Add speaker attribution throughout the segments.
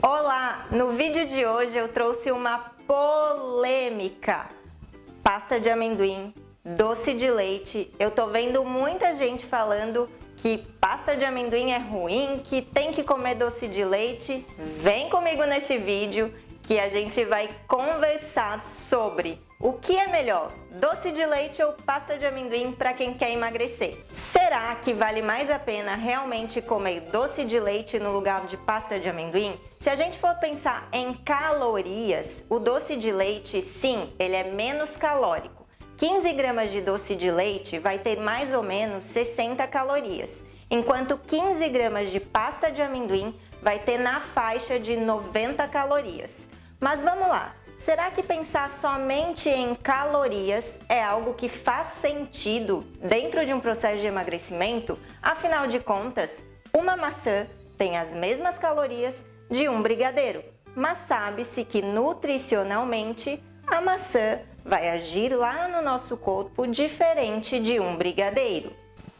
Speaker 1: Olá! No vídeo de hoje eu trouxe uma polêmica. Pasta de amendoim, doce de leite. Eu tô vendo muita gente falando que pasta de amendoim é ruim, que tem que comer doce de leite. Vem comigo nesse vídeo que a gente vai conversar sobre o que é melhor, doce de leite ou pasta de amendoim para quem quer emagrecer. Será que vale mais a pena realmente comer doce de leite no lugar de pasta de amendoim? Se a gente for pensar em calorias, o doce de leite, sim, ele é menos calórico. 15 gramas de doce de leite vai ter mais ou menos 60 calorias, enquanto 15 gramas de pasta de amendoim vai ter na faixa de 90 calorias. Mas vamos lá, será que pensar somente em calorias é algo que faz sentido dentro de um processo de emagrecimento? Afinal de contas, uma maçã tem as mesmas calorias de um brigadeiro, mas sabe-se que nutricionalmente a maçã vai agir lá no nosso corpo diferente de um brigadeiro.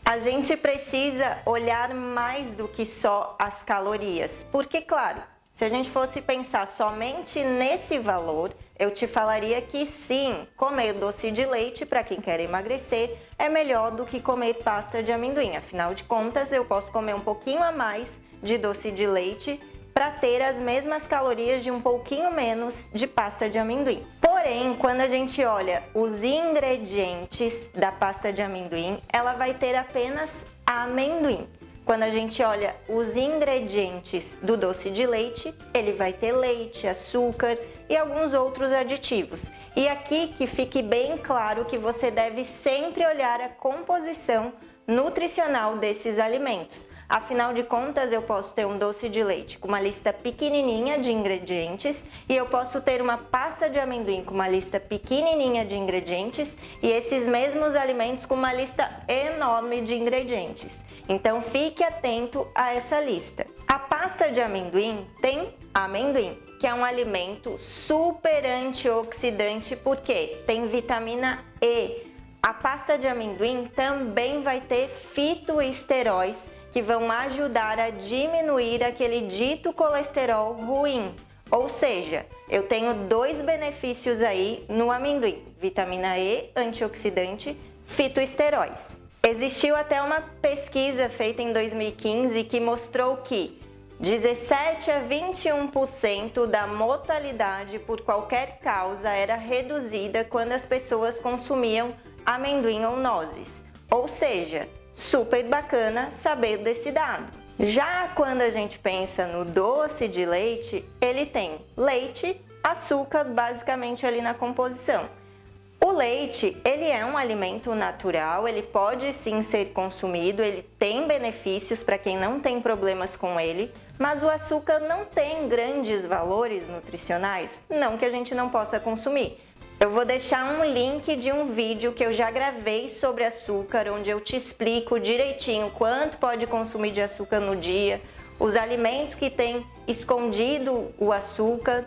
Speaker 1: A gente precisa olhar mais do que só as calorias, porque claro, se a gente fosse pensar somente nesse valor, eu te falaria que sim, comer doce de leite para quem quer emagrecer é melhor do que comer pasta de amendoim. Afinal de contas, eu posso comer um pouquinho a mais de doce de leite para ter as mesmas calorias de um pouquinho menos de pasta de amendoim. Porém, quando a gente olha os ingredientes da pasta de amendoim, ela vai ter apenas amendoim. Quando a gente olha os ingredientes do doce de leite, ele vai ter leite, açúcar e alguns outros aditivos. E aqui que fique bem claro que você deve sempre olhar a composição nutricional desses alimentos. Afinal de contas, eu posso ter um doce de leite com uma lista pequenininha de ingredientes e eu posso ter uma pasta de amendoim com uma lista pequenininha de ingredientes e esses mesmos alimentos com uma lista enorme de ingredientes. Então fique atento a essa lista. A pasta de amendoim tem amendoim, que é um alimento super antioxidante porque tem vitamina E. A pasta de amendoim também vai ter fitoesteróis que vão ajudar a diminuir aquele dito colesterol ruim. Ou seja, eu tenho dois benefícios aí no amendoim: vitamina E, antioxidante, fitoesteróis. Existiu até uma pesquisa feita em 2015 que mostrou que 17 a 21% da mortalidade por qualquer causa era reduzida quando as pessoas consumiam amendoim ou nozes. Ou seja, super bacana saber desse dado. Já quando a gente pensa no doce de leite, ele tem leite, açúcar basicamente ali na composição. O leite, ele é um alimento natural, ele pode sim ser consumido, ele tem benefícios para quem não tem problemas com ele, mas o açúcar não tem grandes valores nutricionais, não que a gente não possa consumir. Eu vou deixar um link de um vídeo que eu já gravei sobre açúcar, onde eu te explico direitinho quanto pode consumir de açúcar no dia, os alimentos que tem escondido o açúcar.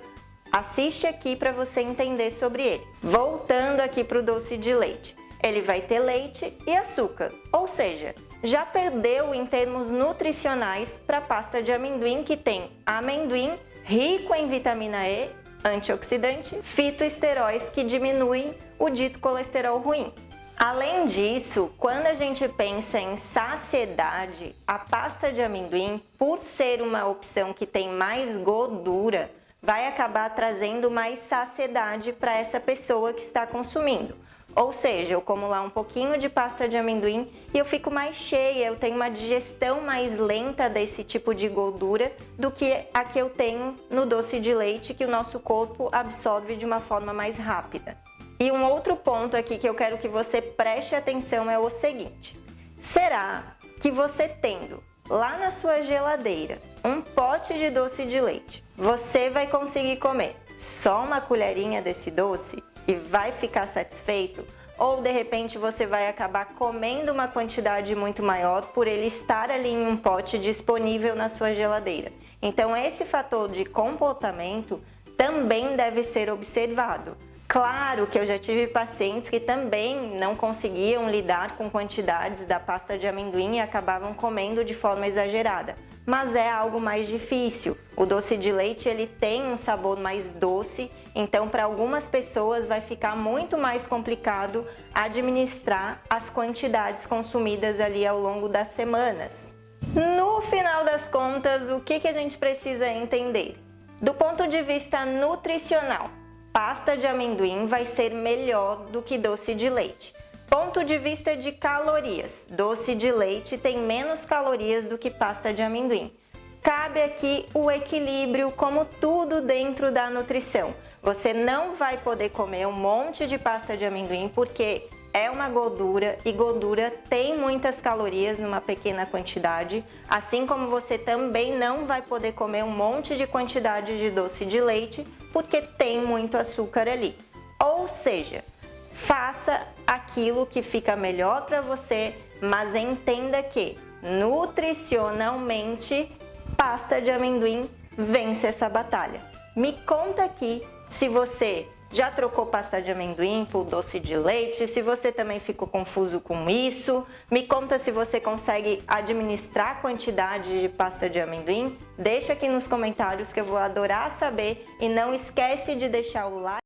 Speaker 1: Assiste aqui para você entender sobre ele. Voltando aqui para o doce de leite, ele vai ter leite e açúcar, ou seja, já perdeu em termos nutricionais para a pasta de amendoim, que tem amendoim rico em vitamina E, antioxidante, fitoesteróis que diminuem o dito colesterol ruim. Além disso, quando a gente pensa em saciedade, a pasta de amendoim, por ser uma opção que tem mais gordura, vai acabar trazendo mais saciedade para essa pessoa que está consumindo. Ou seja, eu como lá um pouquinho de pasta de amendoim e eu fico mais cheia, eu tenho uma digestão mais lenta desse tipo de gordura do que a que eu tenho no doce de leite, que o nosso corpo absorve de uma forma mais rápida. E um outro ponto aqui que eu quero que você preste atenção é o seguinte: será que você tendo lá na sua geladeira um pote de doce de leite, você vai conseguir comer só uma colherinha desse doce e vai ficar satisfeito? Ou de repente você vai acabar comendo uma quantidade muito maior por ele estar ali em um pote disponível na sua geladeira? Então esse fator de comportamento também deve ser observado. Claro que eu já tive pacientes que também não conseguiam lidar com quantidades da pasta de amendoim e acabavam comendo de forma exagerada. mas é algo mais difícil. O doce de leite ele tem um sabor mais doce, então para algumas pessoas vai ficar muito mais complicado administrar as quantidades consumidas ali ao longo das semanas. No final das contas, o que a gente precisa entender? Do ponto de vista nutricional, pasta de amendoim vai ser melhor do que doce de leite. Ponto de vista de calorias, doce de leite tem menos calorias do que pasta de amendoim. Cabe aqui o equilíbrio, como tudo dentro da nutrição. Você não vai poder comer um monte de pasta de amendoim porque é uma gordura e gordura tem muitas calorias numa pequena quantidade, assim como você também não vai poder comer um monte de quantidade de doce de leite porque tem muito açúcar ali. Ou seja, faça aquilo que fica melhor para você, mas entenda que nutricionalmente pasta de amendoim vence essa batalha. Me conta aqui se você já trocou pasta de amendoim por doce de leite, se você também ficou confuso com isso. Me conta se você consegue administrar a quantidade de pasta de amendoim. Deixa aqui nos comentários que eu vou adorar saber e não esquece de deixar o like.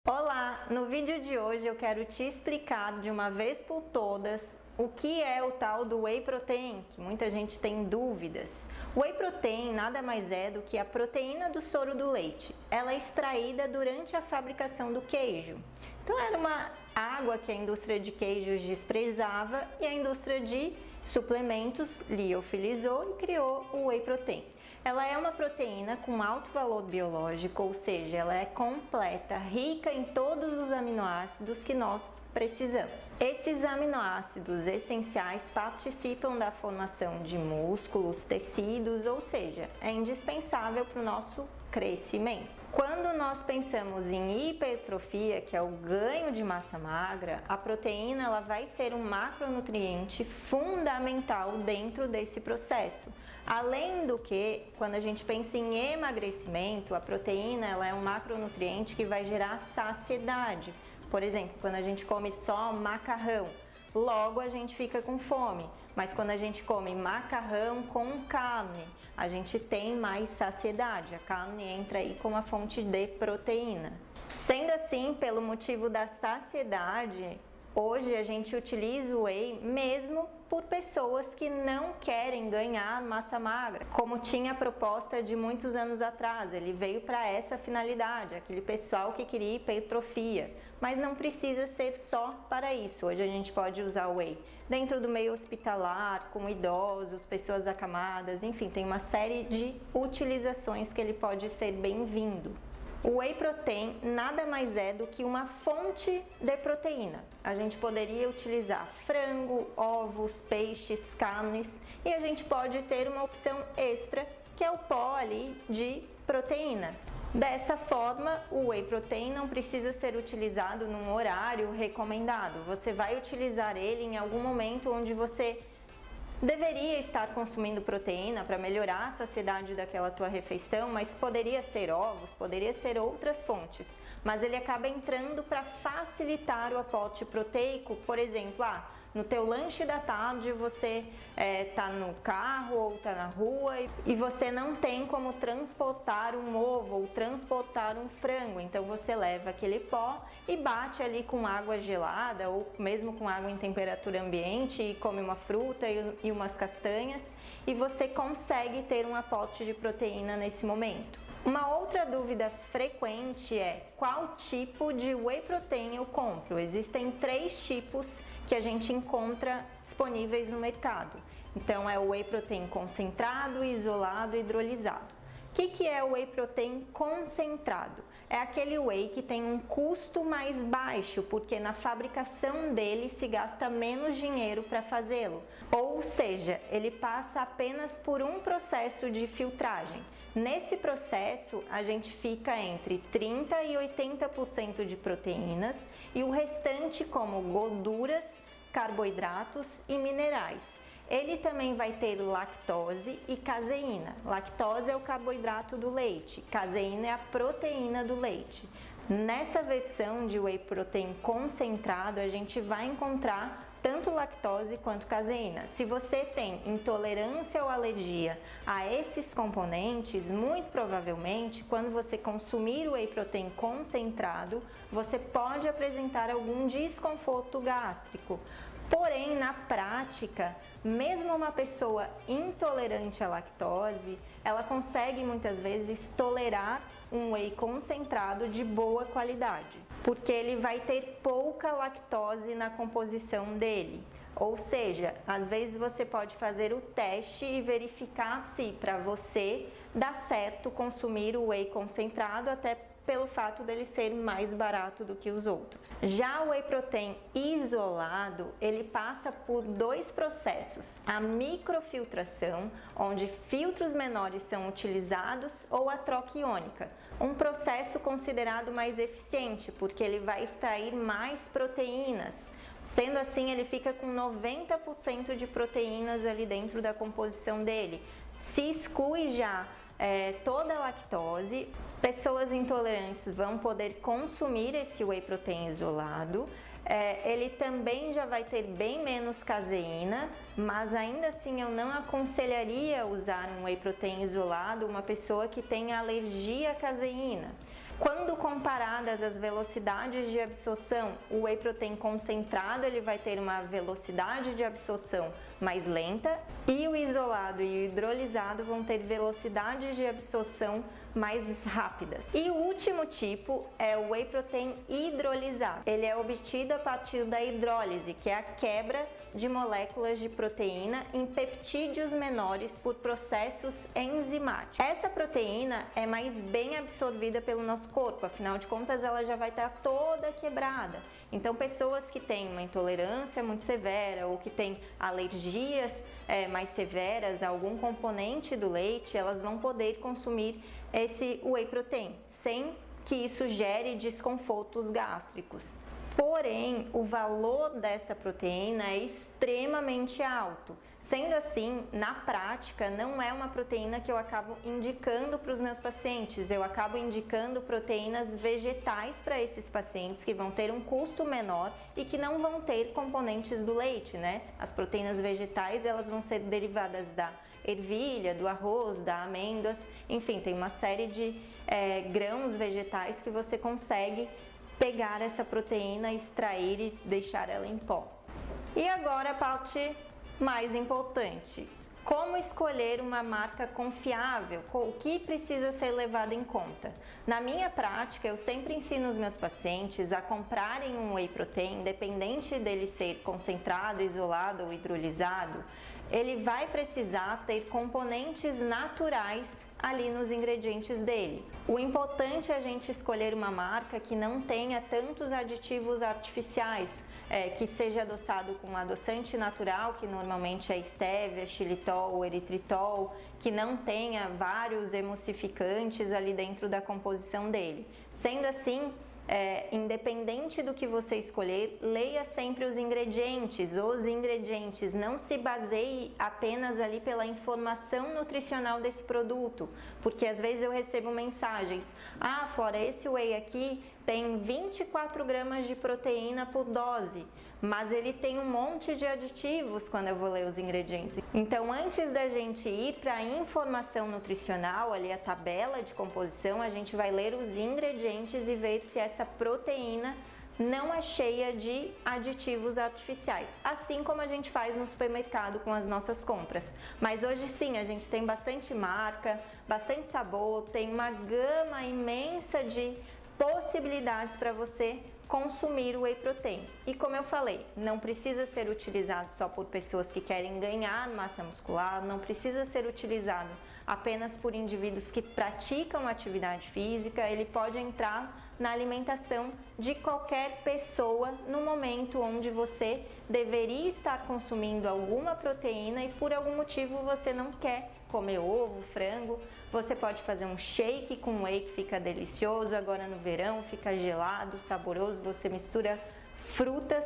Speaker 1: Olá! No vídeo de hoje eu quero te explicar de uma vez por todas o que é o tal do Whey Protein, que muita gente tem dúvidas. O Whey Protein nada mais é do que a proteína do soro do leite. Ela é extraída durante a fabricação do queijo. Então era uma água que a indústria de queijos desprezava e a indústria de suplementos liofilizou e criou o Whey Protein. Ela é uma proteína com alto valor biológico, ou seja, ela é completa, rica em todos os aminoácidos que nós precisamos. Esses aminoácidos essenciais participam da formação de músculos, tecidos, ou seja, é indispensável para o nosso crescimento. Quando nós pensamos em hipertrofia, que é o ganho de massa magra, a proteína ela vai ser um macronutriente fundamental dentro desse processo. Além do que, quando a gente pensa em emagrecimento, a proteína ela é um macronutriente que vai gerar saciedade. Por exemplo, quando a gente come só macarrão, logo a gente fica com fome. Mas quando a gente come macarrão com carne, a gente tem mais saciedade. A carne entra aí como a fonte de proteína. Sendo assim, pelo motivo da saciedade, hoje a gente utiliza o whey mesmo por pessoas que não querem ganhar massa magra, como tinha a proposta de muitos anos atrás. Ele veio para essa finalidade, aquele pessoal que queria hipertrofia, mas não precisa ser só para isso. Hoje a gente pode usar o whey dentro do meio hospitalar, com idosos, pessoas acamadas, enfim, tem uma série de utilizações que ele pode ser bem-vindo. O Whey Protein nada mais é do que uma fonte de proteína. A gente poderia utilizar frango, ovos, peixes, carnes e a gente pode ter uma opção extra que é o pó ali de proteína. Dessa forma, o Whey Protein não precisa ser utilizado num horário recomendado. Você vai utilizar ele em algum momento onde você deveria estar consumindo proteína para melhorar a saciedade daquela tua refeição, mas poderia ser ovos, poderia ser outras fontes. Mas ele acaba entrando para facilitar o aporte proteico, por exemplo, no teu lanche da tarde você tá no carro ou tá na rua e você não tem como transportar um ovo ou transportar um frango, então você leva aquele pó e bate ali com água gelada ou mesmo com água em temperatura ambiente e come uma fruta e umas castanhas e você consegue ter um aporte de proteína nesse momento. Uma outra dúvida frequente é qual tipo de Whey Protein eu compro. Existem 3 tipos que a gente encontra disponíveis no mercado. Então é o Whey Protein concentrado, isolado e hidrolisado. O que é o Whey Protein concentrado? É aquele whey que tem um custo mais baixo, porque na fabricação dele se gasta menos dinheiro para fazê-lo. Ou seja, ele passa apenas por um processo de filtragem. Nesse processo, a gente fica entre 30% e 80% de proteínas e o restante como gorduras, carboidratos e minerais. Ele também vai ter lactose e caseína. Lactose é o carboidrato do leite, caseína é a proteína do leite. Nessa versão de Whey Protein concentrado, a gente vai encontrar tanto lactose quanto caseína. Se você tem intolerância ou alergia a esses componentes, muito provavelmente, quando você consumir o whey protein concentrado, você pode apresentar algum desconforto gástrico. Porém, na prática, mesmo uma pessoa intolerante à lactose, ela consegue muitas vezes tolerar um whey concentrado de boa qualidade, porque ele vai ter pouca lactose na composição dele. Ou seja, às vezes você pode fazer o teste e verificar se para você dá certo consumir o whey concentrado, até pelo fato dele ser mais barato do que os outros. Já o whey protein isolado, ele passa por dois processos: a microfiltração, onde filtros menores são utilizados, ou a troca iônica, um processo considerado mais eficiente, porque ele vai extrair mais proteínas. Sendo assim, ele fica com 90% de proteínas ali dentro da composição dele. Se exclui já toda a lactose, pessoas intolerantes vão poder consumir esse whey protein isolado. Ele também já vai ter bem menos caseína, mas ainda assim eu não aconselharia usar um whey protein isolado uma pessoa que tem alergia à caseína. Quando comparadas as velocidades de absorção, o whey protein concentrado ele vai ter uma velocidade de absorção mais lenta, e o isolado e o hidrolisado vão ter velocidades de absorção mais rápidas. E o último tipo é o whey protein hidrolisado. Ele é obtido a partir da hidrólise, que é a quebra de moléculas de proteína em peptídeos menores por processos enzimáticos. Essa proteína é mais bem absorvida pelo nosso corpo, afinal de contas ela já vai estar toda quebrada. Então pessoas que têm uma intolerância muito severa ou que têm alergias mais severas a algum componente do leite, elas vão poder consumir esse whey protein sem que isso gere desconfortos gástricos. Porém, o valor dessa proteína é extremamente alto. Sendo assim, na prática, não é uma proteína que eu acabo indicando para os meus pacientes. Eu acabo indicando proteínas vegetais para esses pacientes que vão ter um custo menor e que não vão ter componentes do leite, né? As proteínas vegetais, elas vão ser derivadas da ervilha, do arroz, da amêndoas, enfim, tem uma série de grãos vegetais que você consegue pegar essa proteína, extrair e deixar ela em pó. E agora a parte mais importante: como escolher uma marca confiável? O que precisa ser levado em conta? Na minha prática, eu sempre ensino os meus pacientes a comprarem um whey protein, independente dele ser concentrado, isolado ou hidrolisado. Ele vai precisar ter componentes naturais ali nos ingredientes dele. O importante é a gente escolher uma marca que não tenha tantos aditivos artificiais, que seja adoçado com adoçante natural, que normalmente é estévia, xilitol ou eritritol, que não tenha vários emulsificantes ali dentro da composição dele. Sendo assim, independente do que você escolher, leia sempre os ingredientes. Não se baseie apenas ali pela informação nutricional desse produto, porque às vezes eu recebo mensagens: ah, Flora, esse whey aqui tem 24 gramas de proteína por dose, mas ele tem um monte de aditivos quando eu vou ler os ingredientes. Então, antes da gente ir para a informação nutricional, ali a tabela de composição, a gente vai ler os ingredientes e ver se essa proteína não é cheia de aditivos artificiais, assim como a gente faz no supermercado com as nossas compras. Mas hoje sim, a gente tem bastante marca, bastante sabor, tem uma gama imensa de possibilidades para você consumir o whey protein. E como eu falei, não precisa ser utilizado só por pessoas que querem ganhar massa muscular, não precisa ser utilizado apenas por indivíduos que praticam atividade física. Ele pode entrar na alimentação de qualquer pessoa no momento onde você deveria estar consumindo alguma proteína e por algum motivo você não quer comer ovo, frango. Você pode fazer um shake com whey que fica delicioso. Agora no verão fica gelado, saboroso, você mistura frutas,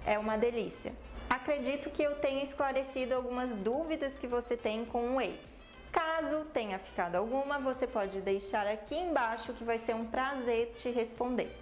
Speaker 1: é uma delícia. Acredito que eu tenha esclarecido algumas dúvidas que você tem com o whey. Caso tenha ficado alguma, você pode deixar aqui embaixo que vai ser um prazer te responder.